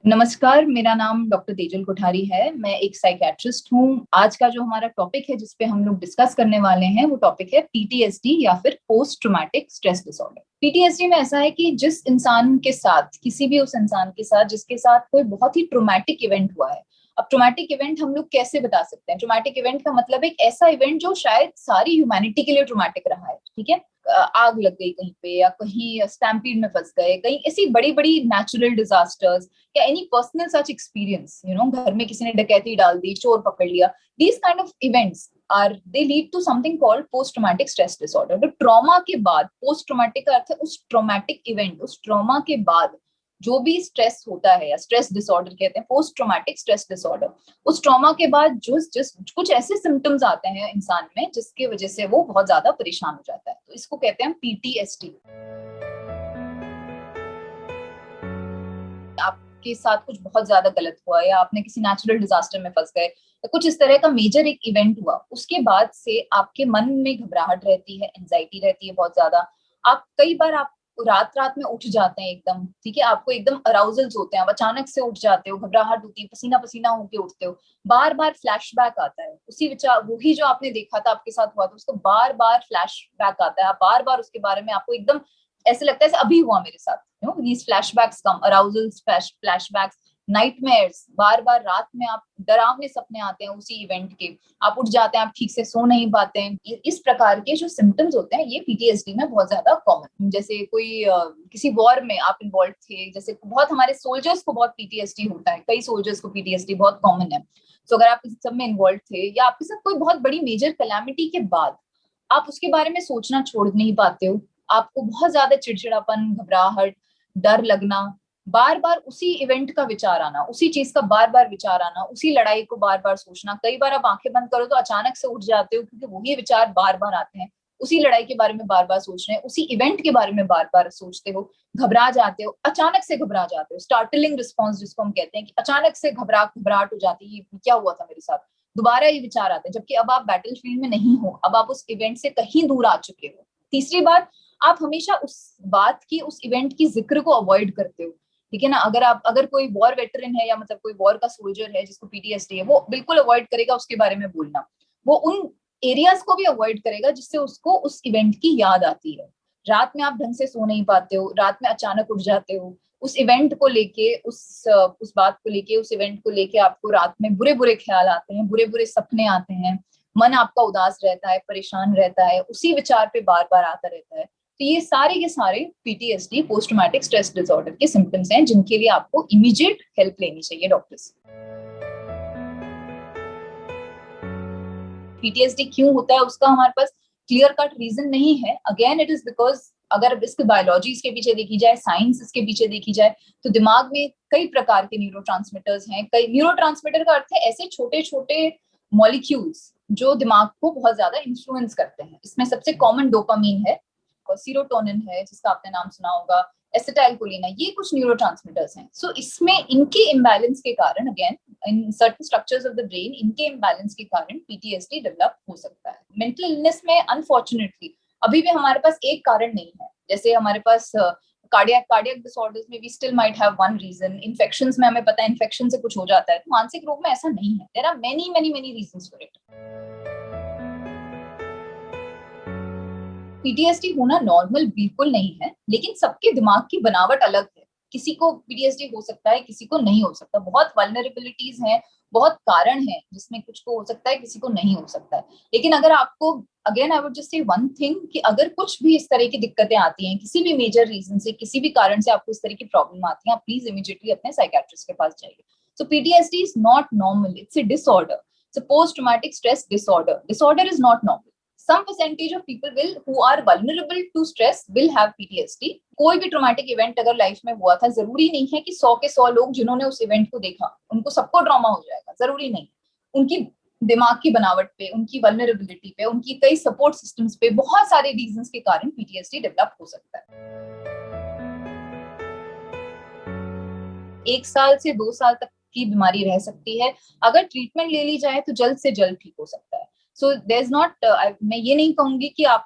नमस्कार, मेरा नाम डॉक्टर तेजल कोठारी है। मैं एक साइकियाट्रिस्ट हूँ। आज का जो हमारा टॉपिक है जिस पे हम लोग डिस्कस करने वाले हैं वो टॉपिक है पीटीएसडी या फिर post traumatic stress disorder. PTSD में ऐसा है कि जिस इंसान के साथ, किसी भी उस इंसान के साथ जिसके साथ कोई बहुत ही ट्रॉमेटिक इवेंट हुआ है। अब ट्रॉमेटिक इवेंट हम लोग कैसे बता सकते हैं? ट्रॉमेटिक इवेंट का मतलब एक ऐसा इवेंट जो शायद सारी ह्यूमैनिटी के लिए ट्रॉमेटिक रहा है। ठीक है, आग लग गई कहीं पे, या कहीं स्टैम्पीड में फंस गए, कहीं ऐसी बड़ी बड़ी नेचुरल डिजास्टर्स, या एनी पर्सनल सच एक्सपीरियंस, घर में किसी ने डकैती डाल दी, चोर पकड़ लिया। These kind of events are they lead to something called post traumatic stress disorder. तो ट्रॉमा के बाद, पोस्ट ट्रॉमेटिक का अर्थ है उस ट्रॉमेटिक इवेंट, उस ट्रॉमा के बाद जो भी स्ट्रेस होता है, या स्ट्रेस डिसऑर्डर कहते हैं, पोस्ट ट्रॉमेटिक स्ट्रेस डिसऑर्डर। उस ट्रॉमा के बाद जो जिस कुछ ऐसे सिम्टम्स आते हैं इंसान में जिसकी वजह से वो बहुत ज्यादा परेशान हो जाता है, तो इसको कहते हैं पीटीएसडी। आपके साथ कुछ बहुत ज्यादा गलत हुआ, या आपने किसी नेचुरल डिजास्टर में फंस गए, या कुछ इस तरह का मेजर एक इवेंट हुआ, उसके बाद से आपके मन में घबराहट रहती है, एंजाइटी रहती है बहुत ज्यादा। आप कई बार आप रात रात में उठ जाते हैं एकदम, ठीक है, आपको एकदम अराउजल्स होते हैं, आप अचानक से उठ जाते हो, घबराहट होती है, पसीना पसीना होके उठते हो। बार बार फ्लैशबैक आता है, उसी विचार, वही जो आपने देखा था, आपके साथ हुआ था, उसको बार बार फ्लैशबैक आता है, बार बार उसके बारे में आपको एकदम ऐसे लगता है अभी हुआ मेरे साथ। these flashbacks come, arousals, flashbacks, nightmares, बार बार रात में आप डरावने सपने आते हैं उसी इवेंट के, आप उठ जाते हैं, आप ठीक से सो नहीं पाते हैं। इस प्रकार के जो सिम्टम्स होते हैं ये पीटीएसडी में बहुत ज्यादा कॉमन। जैसे कोई किसी वॉर में आप इन्वॉल्व थे, जैसे बहुत हमारे सोल्जर्स को बहुत पीटीएसडी होता है, कई सोल्जर्स को पीटीएसडी बहुत कॉमन है। तो अगर आप इस सब में इन्वॉल्व थे, या आपके साथ कोई बहुत बड़ी मेजर कैलामिटी के बाद आप उसके बारे में सोचना छोड़ नहीं पाते हो, आपको बहुत ज्यादा चिड़चिड़ापन, घबराहट, डर लगना, बार बार उसी इवेंट का विचार आना, उसी चीज का बार बार विचार आना, उसी लड़ाई को बार बार सोचना, कई बार आप आंखें बंद करो तो अचानक से उठ जाते हो क्योंकि वही विचार बार बार आते हैं, उसी लड़ाई के बारे में बार बार सोच रहे हैं, उसी इवेंट के बारे में बार बार सोचते हो, घबरा जाते हो, अचानक से घबरा जाते हो, स्टार्टलिंग रिस्पॉन्स जिसको हम कहते हैं कि अचानक से घबराहट हो जाती है, ये क्या हुआ था मेरे साथ, दोबारा ये विचार आते हैं, जबकि अब आप बैटल फील्ड में नहीं हो, अब आप उस इवेंट से कहीं दूर आ चुके हो। तीसरी बात, आप हमेशा उस बात की, उस इवेंट की जिक्र को अवॉइड करते हो। ठीक है ना, अगर कोई वॉर वेटरन है, या मतलब कोई वॉर का सोल्जर है जिसको पीटीएसडी है, वो बिल्कुल अवॉइड करेगा उसके बारे में बोलना। वो उन एरियाज को भी अवॉइड करेगा जिससे उसको उस इवेंट की याद आती है। रात में आप ढंग से सो नहीं पाते हो, रात में अचानक उठ जाते हो, उस इवेंट को लेके, उस बात को लेके, उस इवेंट को लेके आपको रात में बुरे बुरे ख्याल आते हैं, बुरे बुरे सपने आते हैं, मन आपका उदास रहता है, परेशान रहता है, उसी विचार पे बार बार आता रहता है। तो ये सारे के सारे PTSD, post traumatic stress disorder के सिम्टम्स हैं जिनके लिए आपको इमीडिएट हेल्प लेनी चाहिए डॉक्टर से। पीटीएसडी क्यों होता है उसका हमारे पास क्लियर कट रीजन नहीं है। अगेन इट इज बिकॉज अगर इसके बायोलॉजी इसके पीछे देखी जाए, साइंस इसके पीछे देखी जाए, तो दिमाग में कई प्रकार के न्यूरोट्रांसमीटर्स हैं। कई न्यूरोट्रांसमीटर का अर्थ है ऐसे छोटे छोटे मॉलिक्यूल्स जो दिमाग को बहुत ज्यादा इन्फ्लुएंस करते हैं। इसमें सबसे कॉमन डोपामीन है, और सीरोटोनिन है जिसका आपने नाम सुना होगा, एसिटाइलकोलिन है, ये कुछ न्यूरोट्रांसमीटर्स हैं। सो इसमें इनके इम्बैलेंस के कारण, again in certain structures of the brain, इनके इम्बैलेंस के कारण पीटीएसडी डेवलप हो सकता है। मेंटल इलनेस में अनफॉर्चुनेटली अभी भी हमारे पास एक कारण नहीं है। जैसे हमारे पास कार्डियक डिसऑर्डर्स में we still might have one reason, infections में हमें पता है इन्फेक्शन से कुछ हो जाता है, तो मानसिक रोग में ऐसा नहीं है। There are many many many reasons for it. PTSD होना नॉर्मल बिल्कुल नहीं है, लेकिन सबके दिमाग की बनावट अलग है। किसी को पीटीएसडी हो सकता है, किसी को नहीं हो सकता। बहुत वल्नरेबिलिटीज हैं, बहुत कारण हैं जिसमें कुछ को हो सकता है, किसी को नहीं हो सकता है। लेकिन अगर आपको, again I would just say one thing, कि अगर कुछ भी इस तरह की दिक्कतें आती हैं, किसी भी मेजर रीजन से, किसी भी कारण से आपको इस तरह की प्रॉब्लम आती है, आप प्लीज इमीडिएटली अपने साइकियाट्रिस्ट के पास जाइए। So PTSD is not normal, it's a disorder. So post-traumatic stress disorder. Disorder is not normal. Some percentage of people who are vulnerable to stress will have PTSD. कोई भी traumatic event अगर life में हुआ था, जरूरी नहीं है कि 100 के 100 लोग जिन्होंने उस इवेंट को देखा उनको सबको ट्रॉमा हो जाएगा, जरूरी नहीं। उनकी दिमाग की बनावट पे, उनकी वल्नरेबिलिटी पे, उनकी कई सपोर्ट सिस्टम्स पे, बहुत सारे रीजंस के कारण पीटीएसडी डेवलप हो सकता है। 1 साल से 2 साल तक की बीमारी रह सकती है। अगर ट्रीटमेंट ले ली जाए तो जल्द से जल्द ठीक हो सकता है। सो देयर इज नॉट, मैं ये नहीं कहूंगी कि आप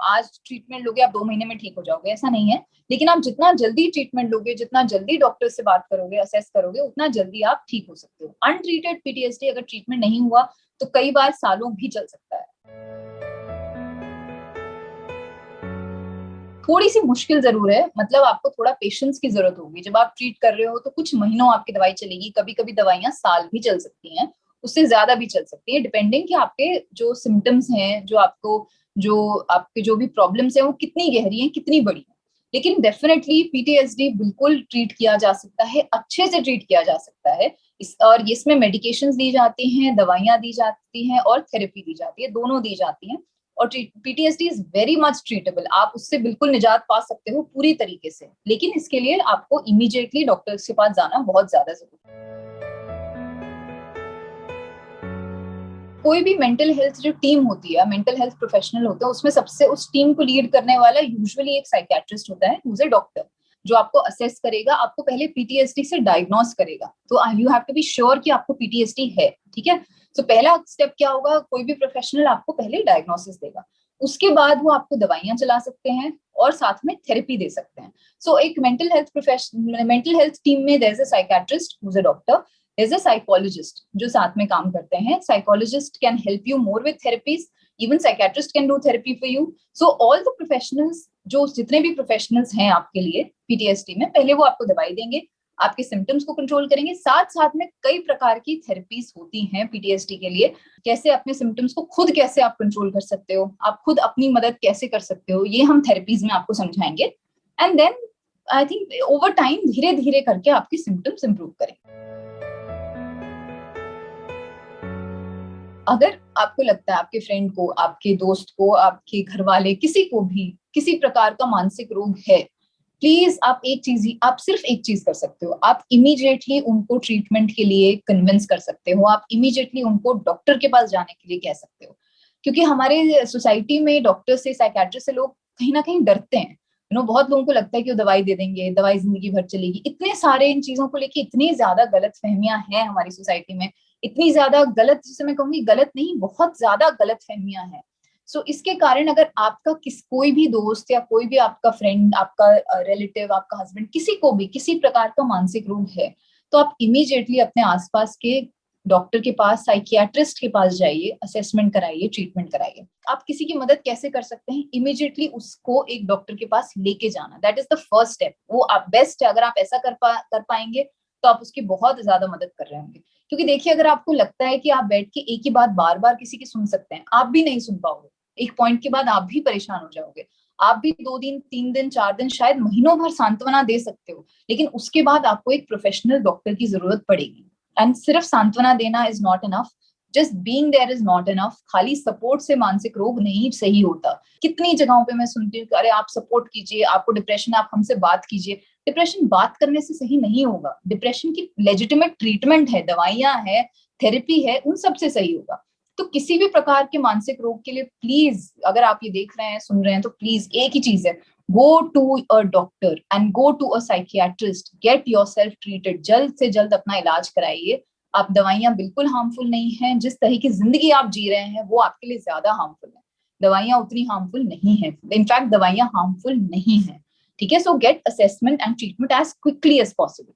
आज ट्रीटमेंट लोगे आप 2 महीने में ठीक हो जाओगे, ऐसा नहीं है। लेकिन आप जितना जल्दी ट्रीटमेंट लोगे, जितना जल्दी डॉक्टर से बात करोगे, असेस करोगे, उतना जल्दी आप ठीक हो सकते हो। अनट्रीटेड पीटीएसडी अगर ट्रीटमेंट नहीं हुआ तो कई बार सालों भी चल सकता है। थोड़ी सी मुश्किल जरूर है, मतलब आपको थोड़ा पेशेंस की जरूरत होगी। जब आप ट्रीट कर रहे हो तो कुछ महीनों आपकी दवाई चलेगी, कभी कभी दवाइयां साल भी चल सकती हैं, उससे ज्यादा भी चल सकती है, डिपेंडिंग कि आपके जो सिम्टम्स हैं, जो आपके जो भी प्रॉब्लम्स हैं वो कितनी गहरी हैं, कितनी बड़ी है। लेकिन डेफिनेटली पीटीएसडी बिल्कुल ट्रीट किया जा सकता है, अच्छे से ट्रीट किया जा सकता है। और इसमें मेडिकेशंस दी जाती हैं, दवाइयां दी जाती हैं और थेरेपी दी जाती है, दोनों दी जाती हैं। और PTSD is very much treatable, आप उससे बिल्कुल निजात पा सकते हो पूरी तरीके से। लेकिन इसके लिए आपको इमीडिएटली डॉक्टर के पास जाना बहुत ज्यादा जरूरी है। कोई भी मेंटल हेल्थ जो टीम होती है, मेंटल हेल्थ प्रोफेशनल होता है, उसमें सबसे उस टीम को लीड करने वाला यूजुअली एक साइकियाट्रिस्ट होता है, हु इज अ डॉक्टर, जो आपको असेस करेगा, आपको पहले पीटीएसडी से डायग्नोस करेगा। तो you have to be sure कि आपको पीटीएसडी है, ठीक है। तो पहला स्टेप क्या होगा, कोई भी प्रोफेशनल आपको पहले डायग्नोसिस देगा, उसके बाद वो आपको दवाइयां चला सकते हैं और साथ में थेरेपी दे सकते हैं। सो एक मेंटल हेल्थ टीम में there is a psychiatrist who is a doctor, there's a psychologist जो साथ में काम करते हैं। Psychologist can help you more with therapies, even psychiatrist can do therapy for you. So all the professionals, जो जितने भी प्रोफेशनल्स हैं आपके लिए पीटीएसडी में, पहले वो आपको दवाई देंगे, आपके सिम्टम्स को कंट्रोल करेंगे, साथ साथ में कई प्रकार की थेरेपीज होती हैं पीटीएसडी के लिए। कैसे अपने सिम्टम्स को खुद कैसे आप कंट्रोल कर सकते हो, आप खुद अपनी मदद कैसे कर सकते हो, ये हम थेरेपीज में आपको समझाएंगे। And then I think over time धीरे धीरे करके आपके सिम्टम्स इंप्रूव करेंगे। अगर आपको लगता है आपके फ्रेंड को, आपके दोस्त को, आपके घर वाले, किसी को भी किसी प्रकार का मानसिक रोग है, प्लीज आप सिर्फ एक चीज कर सकते हो, आप इमीडिएटली उनको ट्रीटमेंट के लिए कन्विंस कर सकते हो, आप इमीडिएटली उनको डॉक्टर के पास जाने के लिए कह सकते हो। क्योंकि हमारे सोसाइटी में डॉक्टर से, साइकियाट्रिस्ट से लोग कहीं ना कहीं डरते हैं। बहुत लोगों को लगता है कि वो दवाई दे देंगे, दवाई जिंदगी भर चलेगी। इतने सारे इन चीजों को लेके इतनी ज्यादा गलत फहमियां हैं हमारी सोसाइटी में, इतनी ज्यादा गलत, जिसे मैं कहूंगी गलत नहीं, बहुत ज्यादा गलत फहमियां हैं। सो इसके कारण अगर आपका कोई भी दोस्त या कोई भी आपका फ्रेंड, आपका रिलेटिव, आपका हस्बैंड, किसी को भी किसी प्रकार का मानसिक रोग है, तो आप इमीडिएटली अपने आसपास के डॉक्टर के पास, साइकियाट्रिस्ट के पास जाइए, असेसमेंट कराइए, ट्रीटमेंट कराइए। आप किसी की मदद कैसे कर सकते हैं, इमीडिएटली उसको एक डॉक्टर के पास लेके जाना, that is the first step. वो आप बेस्ट है, अगर आप ऐसा कर पाएंगे तो आप उसकी बहुत ज्यादा मदद कर रहे होंगे। क्योंकि देखिए, अगर आपको लगता है कि आप बैठ के एक ही बात बार बार किसी की सुन सकते हैं, आप भी नहीं सुन पाओगे, एक पॉइंट के बाद आप भी परेशान हो जाओगे। आप भी 2 दिन, 3 दिन, 4 दिन, शायद महीनों भर सांत्वना दे सकते हो, लेकिन उसके बाद आपको एक प्रोफेशनल डॉक्टर की जरूरत पड़ेगी। एंड सिर्फ सांत्वना देना is not enough, just being there is not enough. खाली सपोर्ट से मानसिक रोग नहीं सही होता। कितनी जगहों पे मैं सुनती हूँ कि अरे आप सपोर्ट कीजिए, आपको डिप्रेशन, आप हमसे बात कीजिए। डिप्रेशन बात करने से सही नहीं होगा, डिप्रेशन की लेजिटिमेट ट्रीटमेंट है, दवाइयां है, थेरेपी है, उन सब से सही होगा। तो किसी भी प्रकार के मानसिक रोग के लिए प्लीज, अगर आप ये देख रहे हैं, सुन रहे हैं, तो प्लीज एक ही चीज है, go to a doctor and go to a psychiatrist, get yourself treated, जल्द से जल्द अपना इलाज कराइए। आप दवाइयां बिल्कुल हार्मफुल नहीं है, जिस तरह की जिंदगी आप जी रहे हैं वो आपके लिए ज्यादा हार्मफुल है, दवाइयां उतनी हार्मफुल नहीं है, इनफैक्ट दवाइयां हार्मफुल नहीं है, ठीक है। So get assessment and treatment as quickly as possible.